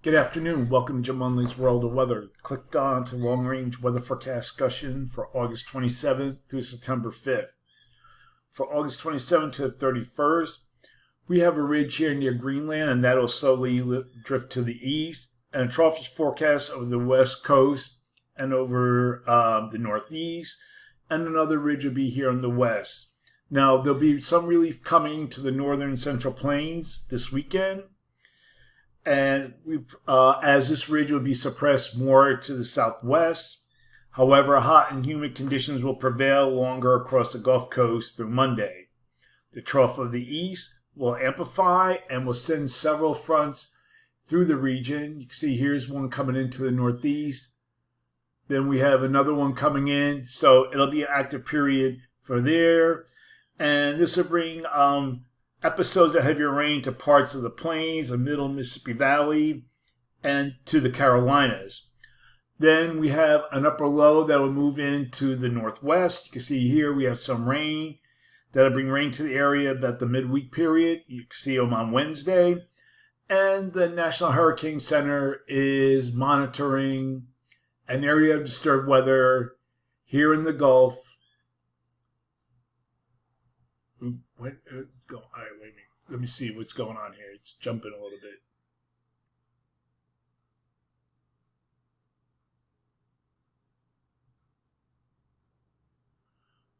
Good afternoon. Welcome to Jim Munley's World of Weather. Clicked on to long-range weather forecast discussion for August 27th through September 5th. For August 27th to the 31st, we have a ridge here near Greenland, and that'll slowly drift to the east. And a tropics forecast over the west coast and over the northeast. And another ridge will be here on the west. Now, there'll be some relief coming to the northern central plains this weekend. And as this ridge will be suppressed more to the southwest. However, hot and humid conditions will prevail longer across the Gulf Coast through Monday. The trough of the east will amplify and will send several fronts through the region. You can see here's one coming into the northeast. Then we have another one coming in. So it'll be an active period for there. And this will bring episodes of heavier rain to parts of the plains, the middle Mississippi Valley, and to the Carolinas. Then we have an upper low that will move into the northwest. You can see here we have some rain. That'll bring rain to the area about the midweek period. You can see them on Wednesday. And the National Hurricane Center is monitoring an area of disturbed weather here in the Gulf. What? All right, wait a minute. Let me see what's going on here. It's jumping a little bit.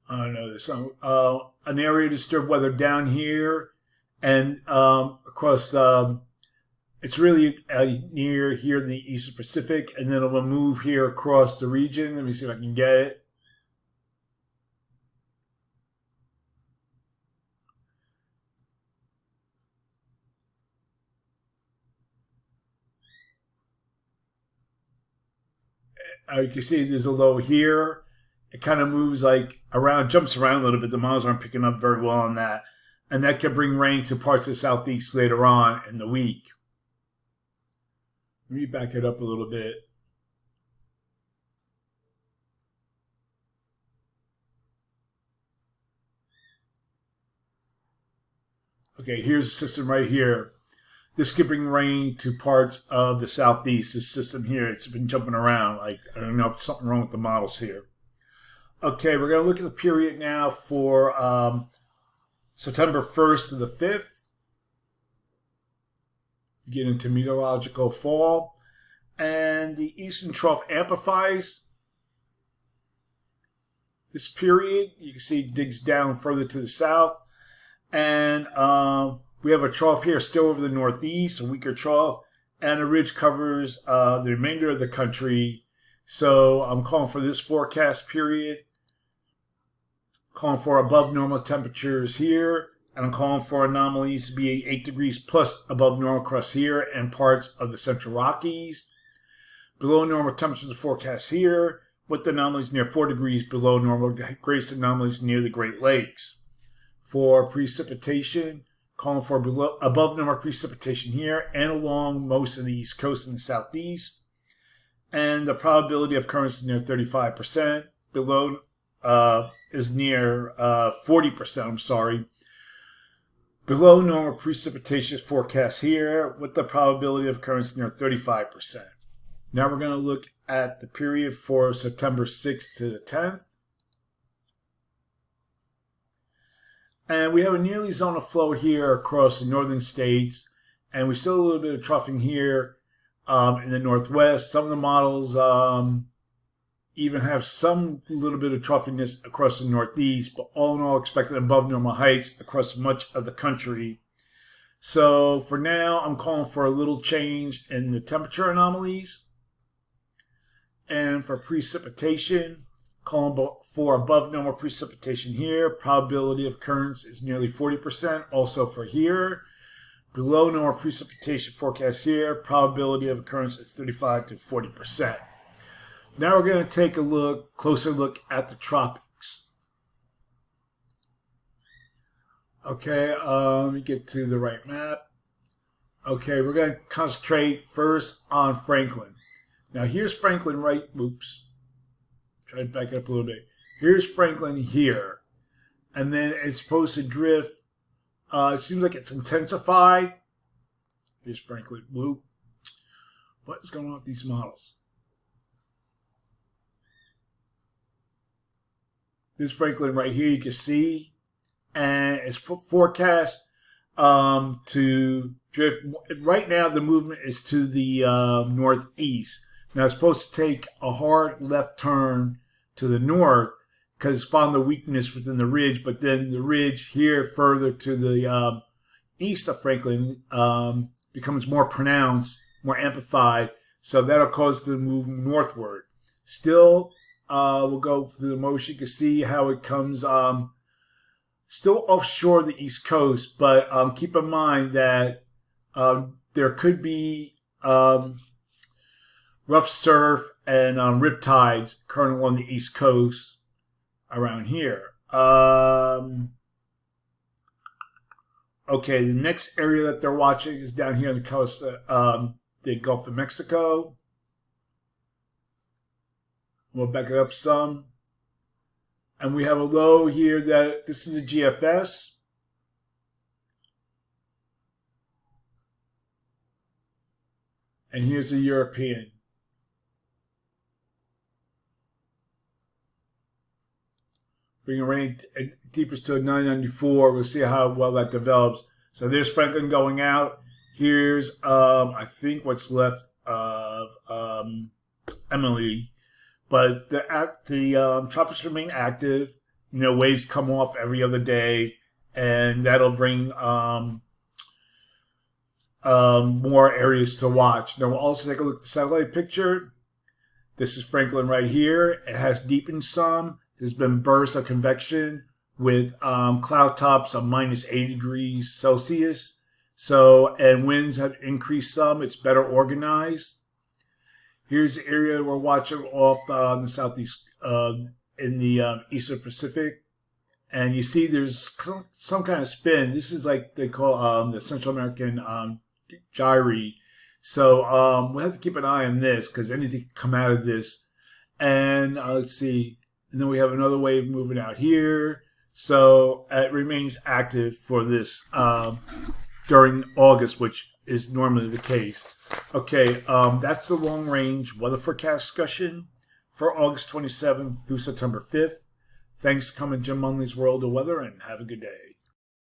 Oh no, there's some an area of disturbed weather down here, and across. It's really near here, the Eastern Pacific, and then it will move here across the region. Let me see if I can get it. You can see there's a low here. It kind of moves like around, jumps around a little bit. The models aren't picking up very well on that. And that could bring rain to parts of the southeast later on in the week. Let me back it up a little bit. Okay, here's the system right here. This could bring rain to parts of the southeast. This system here, it's been jumping around. Like, I don't know if there's something wrong with the models here. Okay, we're going to look at the period now for September 1st to the 5th. Get into meteorological fall. And the eastern trough amplifies. This period, you can see, digs down further to the south. And we have a trough here still over the northeast, a weaker trough, and a ridge covers the remainder of the country. So I'm calling for this forecast period, calling for above normal temperatures here, and I'm calling for anomalies to be 8 degrees plus above normal across here and parts of the Central Rockies. Below normal temperatures forecast here, with anomalies near 4 degrees below normal, greatest anomalies near the Great Lakes. For precipitation, calling for above normal precipitation here and along most of the East Coast and the Southeast. And the probability of occurrence is near 35%. Below is near 40%, I'm sorry. Below normal precipitation is forecast here with the probability of occurrence near 35%. Now we're going to look at the period for September 6th to the 10th. And we have a nearly zone of flow here across the northern states. And we still have a little bit of troughing here in the northwest. Some of the models even have some little bit of troughiness across the northeast. But all in all, expected above normal heights across much of the country. So for now, I'm calling for a little change in the temperature anomalies. And for precipitation, calling for above normal precipitation here. Probability of occurrence is nearly 40%. Also for here. Below normal precipitation forecast here. Probability of occurrence is 35 to 40%. Now we're going to take a closer look at the tropics. Okay, let me get to the right map. Okay, we're going to concentrate first on Franklin. Now here's Franklin right, oops. Try to back it up a little bit. Here's Franklin here. and then it's supposed to drift. It seems like it's intensified. Here's Franklin Blue. What is going on with these models? This Franklin right here, you can see, and it's forecast to drift. Right now, the movement is to the northeast. Now, it's supposed to take a hard left turn to the north because it's found the weakness within the ridge, but then the ridge here further to the east of Franklin becomes more pronounced, more amplified, so that'll cause it to move northward. Still, we'll go through the motion. You can see how it comes still offshore the East Coast, but keep in mind that there could be rough surf and riptides occurring along the East Coast around here. Okay, the next area that they're watching is down here on the coast of the Gulf of Mexico. We'll back it up some. And we have a low here that this is a GFS. And here's a European. Bring rain deepest to a 994. We'll see how well that develops. So there's Franklin going out. Here's I think what's left of Emily. But the tropics remain active. You know, waves come off every other day, and that'll bring more areas to watch. Now we'll also take a look at the satellite picture. This is Franklin right here. It has deepened some. There's been bursts of convection with cloud tops of minus 80 degrees Celsius. So, and winds have increased some. It's better organized. Here's the area we're watching off in the southeast, in the eastern Pacific. And you see there's some kind of spin. This is like they call the Central American gyre. So we'll have to keep an eye on this because anything can come out of this. And let's see. And then we have another wave moving out here. So it remains active for this during August, which is normally the case. Okay, that's the long-range weather forecast discussion for August 27th through September 5th. Thanks for coming to Jim Munley's World of Weather, and have a good day.